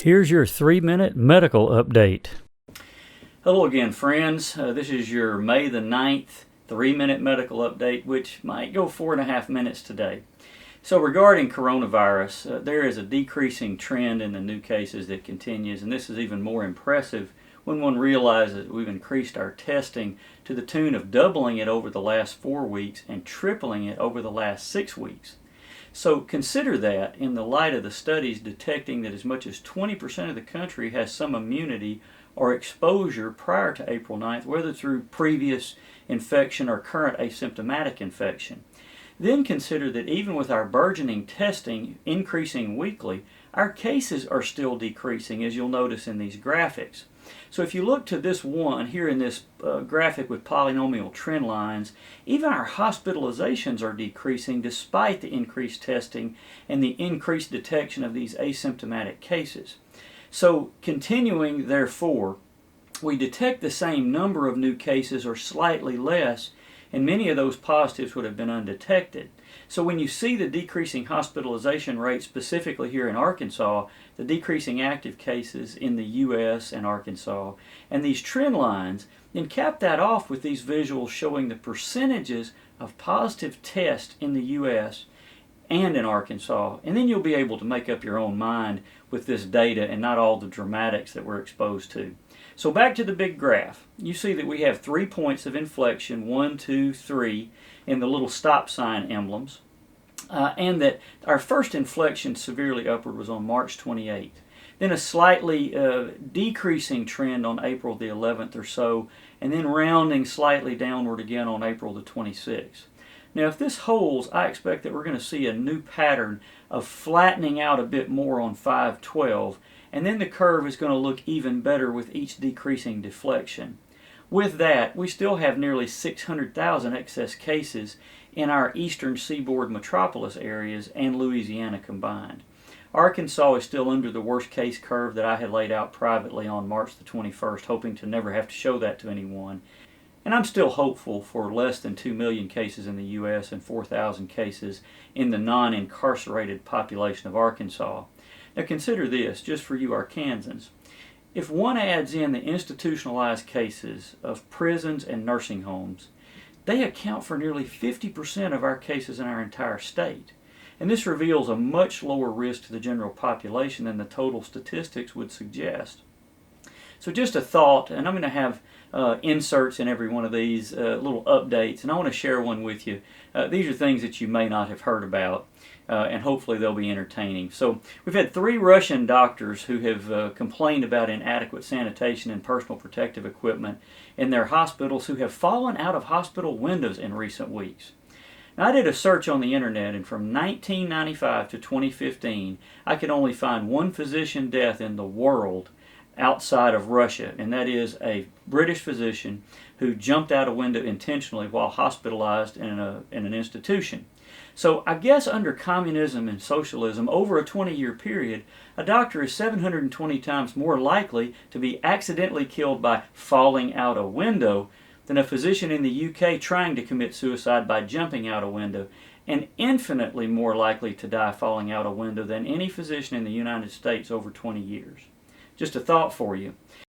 Here's your 3-minute medical update. Hello again, friends. This is your May the 9th 3-minute medical update, which might go 4.5 minutes today. So regarding coronavirus, there is a decreasing trend in the new cases that continues, and this is even more impressive when one realizes we've increased our testing to the tune of doubling it over the last 4 weeks and tripling it over the last 6 weeks. So consider that in the light of the studies detecting that as much as 20% of the country has some immunity or exposure prior to April 9th, whether through previous infection or current asymptomatic infection. Then consider that even with our burgeoning testing increasing weekly, our cases are still decreasing, as you'll notice in these graphics. So if you look to this one here in this graphic with polynomial trend lines, even our hospitalizations are decreasing despite the increased testing and the increased detection of these asymptomatic cases. So continuing, therefore, we detect the same number of new cases or slightly less, and many of those positives would have been undetected. So when you see the decreasing hospitalization rate, specifically here in Arkansas, the decreasing active cases in the U.S. and Arkansas, and these trend lines, then cap that off with these visuals showing the percentages of positive tests in the U.S. and in Arkansas, and then you'll be able to make up your own mind with this data and not all the dramatics that we're exposed to. So back to the big graph. You see that we have 3 points of inflection, 1, 2, 3, in the little stop sign emblems, and that our first inflection severely upward was on March 28th. Then a slightly decreasing trend on April the 11th or so, and then rounding slightly downward again on April the 26th. Now if this holds, I expect that we're going to see a new pattern of flattening out a bit more on 5/12, and then the curve is going to look even better with each decreasing deflection. With that, we still have nearly 600,000 excess cases in our eastern seaboard metropolis areas and Louisiana combined. Arkansas is still under the worst case curve that I had laid out privately on March the 21st, hoping to never have to show that to anyone. And I'm still hopeful for less than 2 million cases in the U.S. and 4,000 cases in the non-incarcerated population of Arkansas. Now consider this, just for you Arkansans. If one adds in the institutionalized cases of prisons and nursing homes, they account for nearly 50% of our cases in our entire state. And this reveals a much lower risk to the general population than the total statistics would suggest. So just a thought, and I'm going to have inserts in every one of these little updates, and I want to share one with you. These are things that you may not have heard about, and hopefully they'll be entertaining. So we've had 3 Russian doctors who have complained about inadequate sanitation and personal protective equipment in their hospitals who have fallen out of hospital windows in recent weeks. Now, I did a search on the internet, and from 1995 to 2015, I could only find one physician death in the world outside of Russia, and that is a British physician who jumped out a window intentionally while hospitalized in an institution. So I guess under communism and socialism, over a 20-year period, a doctor is 720 times more likely to be accidentally killed by falling out a window than a physician in the UK trying to commit suicide by jumping out a window, and infinitely more likely to die falling out a window than any physician in the United States over 20 years. Just a thought for you.